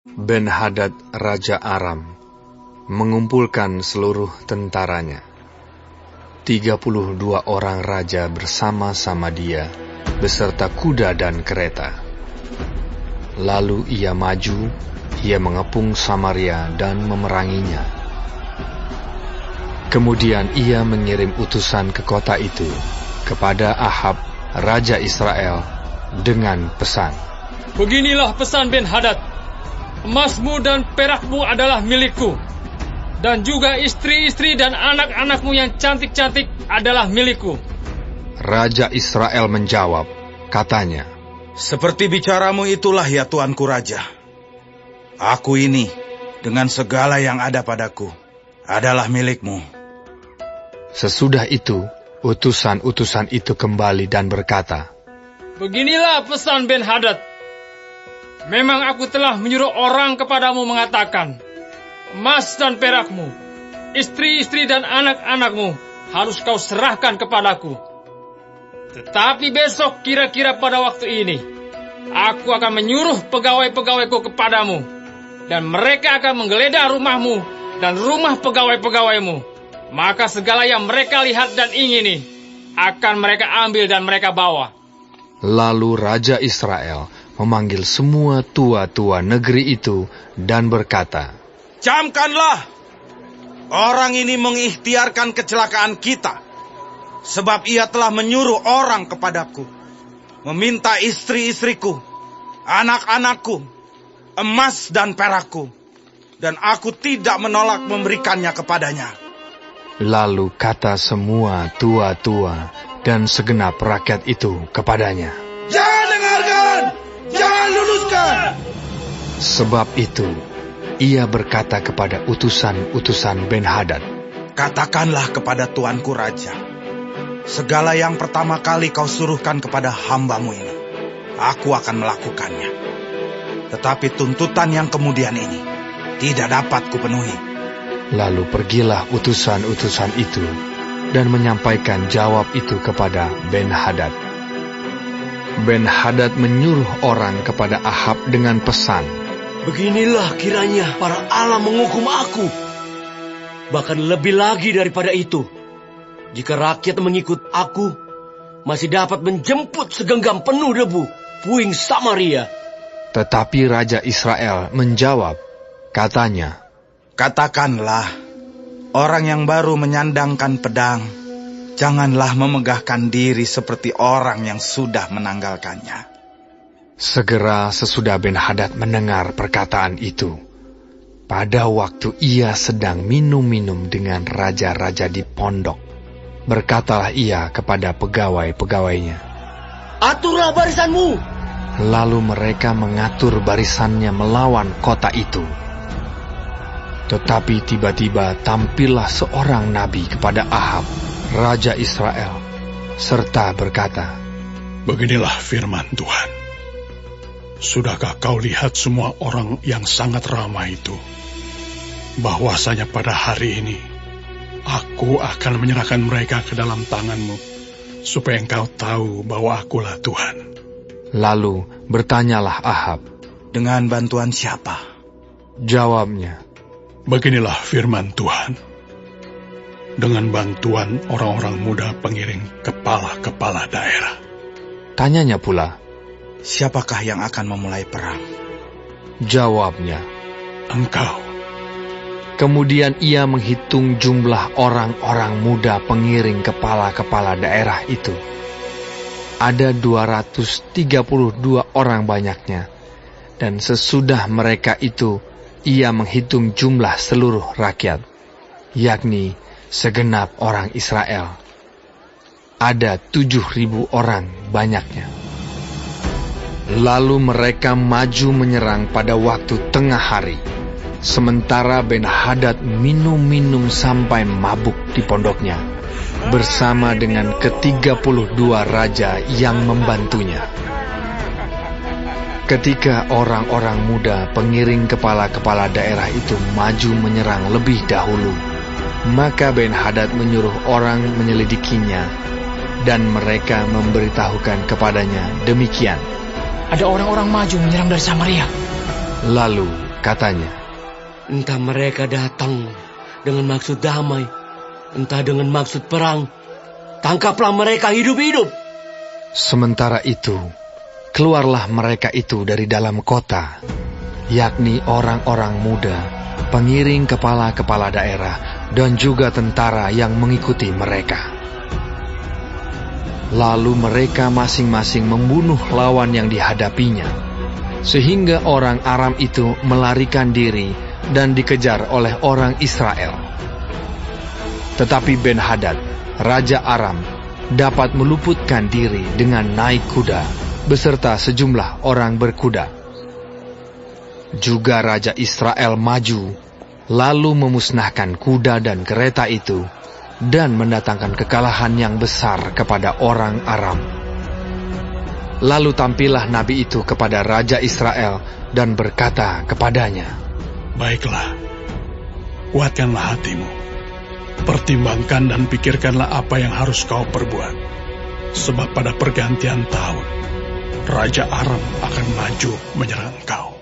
Ben-Hadad Raja Aram mengumpulkan seluruh tentaranya. 32 orang raja bersama-sama dia, beserta kuda dan kereta. Lalu ia maju, ia mengepung Samaria dan memeranginya. Kemudian ia mengirim utusan ke kota itu, kepada Ahab, Raja Israel, dengan pesan. Beginilah pesan Ben-Hadad. Emasmu dan perakmu adalah milikku, dan juga istri-istri dan anak-anakmu yang cantik-cantik adalah milikku. Raja Israel menjawab, katanya, seperti bicaramu itulah ya tuanku raja. Aku ini, dengan segala yang ada padaku, adalah milikmu. Sesudah itu, utusan-utusan itu kembali dan berkata, beginilah pesan Ben-Hadad. Memang aku telah menyuruh orang kepadamu mengatakan, emas dan perakmu, istri-istri dan anak-anakmu harus kau serahkan kepadaku. Tetapi besok kira-kira pada waktu ini, aku akan menyuruh pegawai-pegawaiku kepadamu, dan mereka akan menggeledah rumahmu dan rumah pegawai-pegawaimu. Maka segala yang mereka lihat dan ingini, akan mereka ambil dan mereka bawa. Lalu Raja Israel memanggil semua tua-tua negeri itu dan berkata, camkanlah, orang ini mengikhtiarkan kecelakaan kita, sebab ia telah menyuruh orang kepadaku, meminta istri-istriku, anak-anakku, emas dan perakku, dan aku tidak menolak memberikannya kepadanya. Lalu kata semua tua-tua dan segenap rakyat itu kepadanya, jangan dengarkan, jangan luluskan. Sebab itu, ia berkata kepada utusan-utusan Ben-Hadad, katakanlah kepada tuanku raja, segala yang pertama kali kau suruhkan kepada hambamu ini, aku akan melakukannya. Tetapi tuntutan yang kemudian ini tidak dapat kupenuhi. Lalu pergilah utusan-utusan itu dan menyampaikan jawab itu kepada Ben-Hadad. Ben-Hadad menyuruh orang kepada Ahab dengan pesan, beginilah kiranya para Allah menghukum aku. Bahkan lebih lagi daripada itu, jika rakyat mengikut aku, masih dapat menjemput segenggam penuh debu puing Samaria. Tetapi Raja Israel menjawab, katanya, katakanlah, orang yang baru menyandangkan pedang, janganlah memegahkan diri seperti orang yang sudah menanggalkannya. Segera sesudah Ben-Hadad mendengar perkataan itu, pada waktu ia sedang minum-minum dengan raja-raja di pondok, berkatalah ia kepada pegawai-pegawainya, aturlah barisanmu. Lalu mereka mengatur barisannya melawan kota itu. Tetapi tiba-tiba tampillah seorang nabi kepada Ahab, Raja Israel, serta berkata, beginilah firman Tuhan. Sudahkah kau lihat semua orang yang sangat ramai itu? Bahwasanya pada hari ini, aku akan menyerahkan mereka ke dalam tanganmu, supaya engkau tahu bahwa akulah Tuhan. Lalu bertanyalah Ahab, dengan bantuan siapa? Jawabnya, beginilah firman Tuhan. Dengan bantuan orang-orang muda pengiring kepala-kepala daerah. Tanyanya pula, siapakah yang akan memulai perang? Jawabnya, engkau. Kemudian ia menghitung jumlah orang-orang muda pengiring kepala-kepala daerah itu. Ada 232 orang banyaknya, dan sesudah mereka itu, ia menghitung jumlah seluruh rakyat, yakni segenap orang Israel. Ada 7.000 orang banyaknya. Lalu mereka maju menyerang pada waktu tengah hari, sementara Ben-Hadad minum-minum sampai mabuk di pondoknya, bersama dengan ke-32 raja yang membantunya. Ketika orang-orang muda pengiring kepala-kepala daerah itu maju menyerang lebih dahulu, maka Ben-Hadad menyuruh orang menyelidikinya, dan mereka memberitahukan kepadanya demikian, ada orang-orang maju menyerang dari Samaria. Lalu katanya, Entah mereka datang dengan maksud damai, entah dengan maksud perang. Tangkaplah mereka hidup-hidup. Sementara itu, keluarlah mereka itu dari dalam kota, yakni orang-orang muda, pengiring kepala-kepala daerah, dan juga tentara yang mengikuti mereka. Lalu mereka masing-masing membunuh lawan yang dihadapinya, sehingga orang Aram itu melarikan diri dan dikejar oleh orang Israel. Tetapi Ben-Hadad, Raja Aram, dapat meluputkan diri dengan naik kuda beserta sejumlah orang berkuda. Juga Raja Israel maju, lalu memusnahkan kuda dan kereta itu, dan mendatangkan kekalahan yang besar kepada orang Aram. Lalu tampillah nabi itu kepada Raja Israel dan berkata kepadanya, Baiklah, kuatkanlah hatimu. Pertimbangkan dan pikirkanlah apa yang harus kau perbuat. Sebab pada pergantian tahun, Raja Aram akan maju menyerang kau.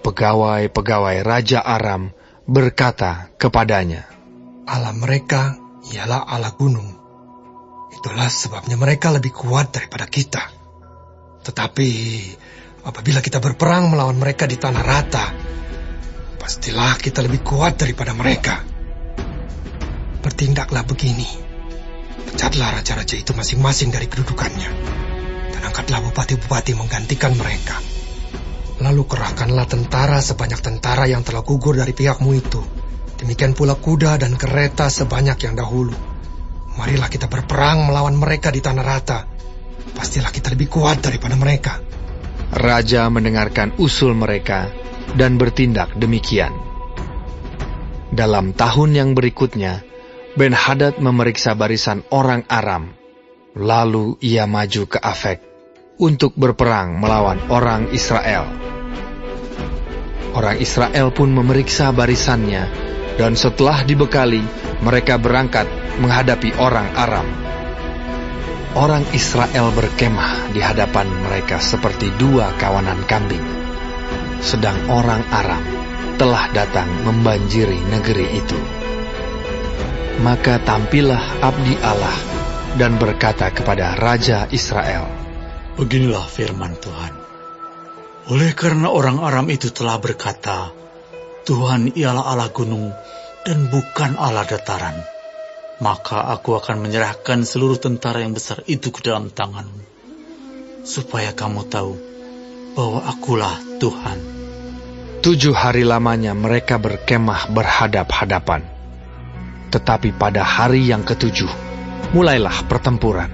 Pegawai-pegawai Raja Aram berkata kepadanya, Allah mereka ialah Allah gunung. Itulah sebabnya mereka lebih kuat daripada kita. Tetapi apabila kita berperang melawan mereka di tanah rata, pastilah kita lebih kuat daripada mereka. Bertindaklah begini. Pecatlah raja-raja itu masing-masing dari kedudukannya, dan angkatlah bupati-bupati menggantikan mereka. Lalu kerahkanlah tentara sebanyak tentara yang telah gugur dari pihakmu itu. Demikian pula kuda dan kereta sebanyak yang dahulu. Marilah kita berperang melawan mereka di tanah rata. Pastilah kita lebih kuat daripada mereka. Raja mendengarkan usul mereka dan bertindak demikian. Dalam tahun yang berikutnya, Ben-Hadad memeriksa barisan orang Aram. Lalu ia maju ke Afek untuk berperang melawan orang Israel. Orang Israel pun memeriksa barisannya, dan setelah dibekali, mereka berangkat menghadapi orang Aram. Orang Israel berkemah di hadapan mereka seperti dua kawanan kambing, sedang orang Aram telah datang membanjiri negeri itu. Maka tampillah abdi Allah dan berkata kepada Raja Israel, Beginilah firman Tuhan. Oleh karena orang Aram itu telah berkata, Tuhan ialah Allah gunung dan bukan Allah dataran, maka aku akan menyerahkan seluruh tentara yang besar itu ke dalam tanganmu, supaya kamu tahu bahwa akulah Tuhan. 7 hari lamanya mereka berkemah berhadap-hadapan. Tetapi pada hari yang ke-7, mulailah pertempuran.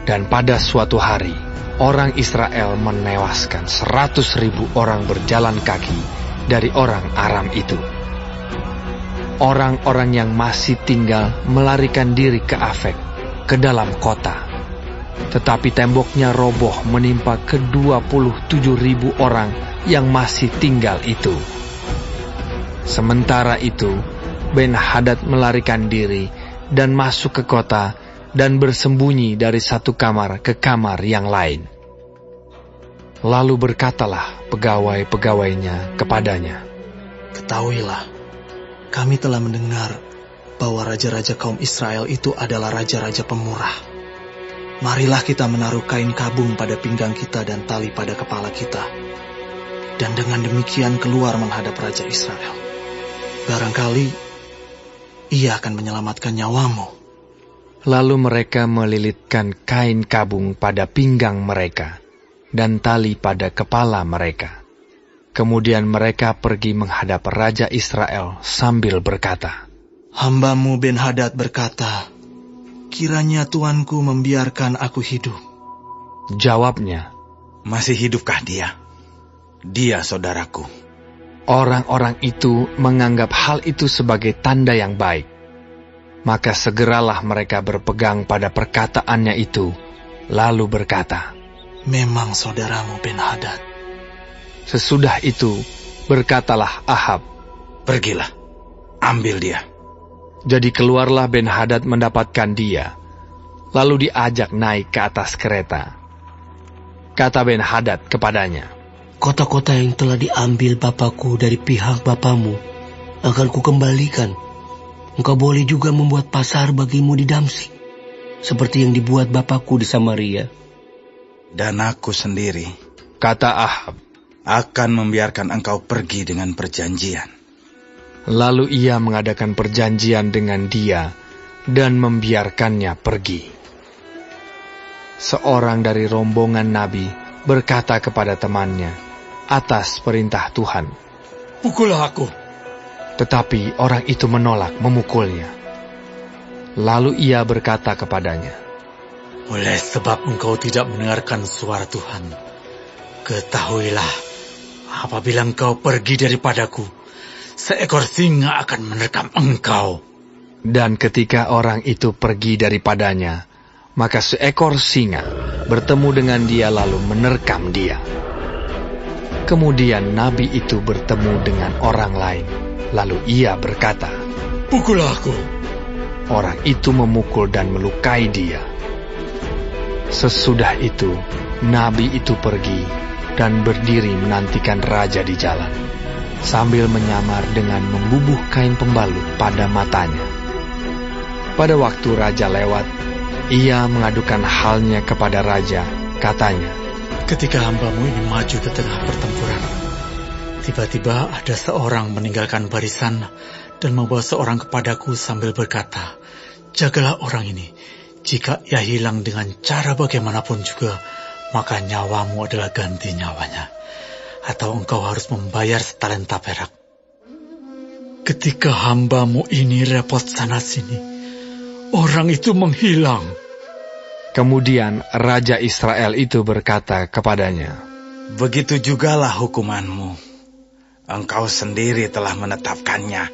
Dan pada suatu hari, orang Israel menewaskan 100.000 orang berjalan kaki dari orang Aram itu. Orang-orang yang masih tinggal melarikan diri ke Afek, ke dalam kota. Tetapi temboknya roboh menimpa ke-27.000 orang yang masih tinggal itu. Sementara itu, Ben-Hadad melarikan diri dan masuk ke kota dan bersembunyi dari satu kamar ke kamar yang lain. Lalu berkatalah pegawai-pegawainya kepadanya, Ketahuilah, kami telah mendengar bahwa raja-raja kaum Israel itu adalah raja-raja pemurah. Marilah kita menaruh kain kabung pada pinggang kita dan tali pada kepala kita, dan dengan demikian keluar menghadap Raja Israel. Barangkali ia akan menyelamatkan nyawamu. Lalu mereka melilitkan kain kabung pada pinggang mereka dan tali pada kepala mereka. Kemudian mereka pergi menghadap Raja Israel sambil berkata, Hambamu Ben-Hadad berkata, kiranya tuanku membiarkan aku hidup. Jawabnya, Masih hidupkah dia? Dia saudaraku. orang-orang itu menganggap hal itu sebagai tanda yang baik. Maka segeralah mereka berpegang pada perkataannya itu, lalu berkata, Memang saudaramu Ben-Hadad. Sesudah itu, berkatalah Ahab, Pergilah, ambil dia. Jadi keluarlah Ben-Hadad mendapatkan dia, lalu diajak naik ke atas kereta. Kata Ben-Hadad kepadanya, kota-kota yang telah diambil Bapakku dari pihak Bapamu akan kukembalikan. Engkau boleh juga membuat pasar bagimu di Damsyik, seperti yang dibuat Bapakku di Samaria. Dan aku sendiri, kata Ahab, akan membiarkan engkau pergi dengan perjanjian. Lalu ia mengadakan perjanjian dengan dia dan membiarkannya pergi. Seorang dari rombongan nabi berkata kepada temannya atas perintah Tuhan, Pukullah aku. tetapi orang itu menolak memukulnya. Lalu ia berkata kepadanya, Oleh sebab engkau tidak mendengarkan suara Tuhan, ketahuilah, apabila engkau pergi daripadaku, seekor singa akan menerkam engkau. Dan ketika orang itu pergi daripadanya, maka seekor singa bertemu dengan dia lalu menerkam dia. Kemudian nabi itu bertemu dengan orang lain, lalu ia berkata, Pukullah aku. Orang itu memukul dan melukai dia. Sesudah itu, nabi itu pergi dan berdiri menantikan raja di jalan, sambil menyamar dengan membubuh kain pembalut pada matanya. Pada waktu raja lewat, ia mengadukan halnya kepada raja, katanya, Ketika hambamu ini maju ke tengah pertempuran, tiba-tiba ada seorang meninggalkan barisan dan membawa seorang kepadaku sambil berkata, Jagalah orang ini, jika ia hilang dengan cara bagaimanapun juga, maka nyawamu adalah ganti nyawanya, atau engkau harus membayar setalenta perak. Ketika hambamu ini repot sana-sini, orang itu menghilang. Kemudian Raja Israel itu berkata kepadanya, Begitu jugalah hukumanmu. Engkau sendiri telah menetapkannya.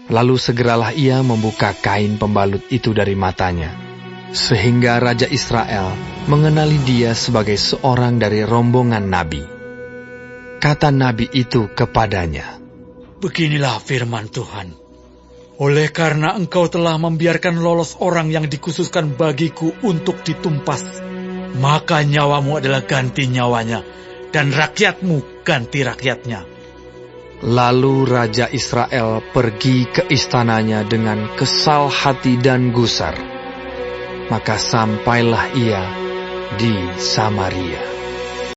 Lalu segeralah ia membuka kain pembalut itu dari matanya, sehingga Raja Israel mengenali dia sebagai seorang dari rombongan nabi. Kata nabi itu kepadanya, Beginilah firman Tuhan. Oleh karena engkau telah membiarkan lolos orang yang dikhususkan bagiku untuk ditumpas, maka nyawamu adalah ganti nyawanya, dan rakyatmu ganti rakyatnya. Lalu Raja Israel pergi ke istananya dengan kesal hati dan gusar. Maka sampailah ia di Samaria.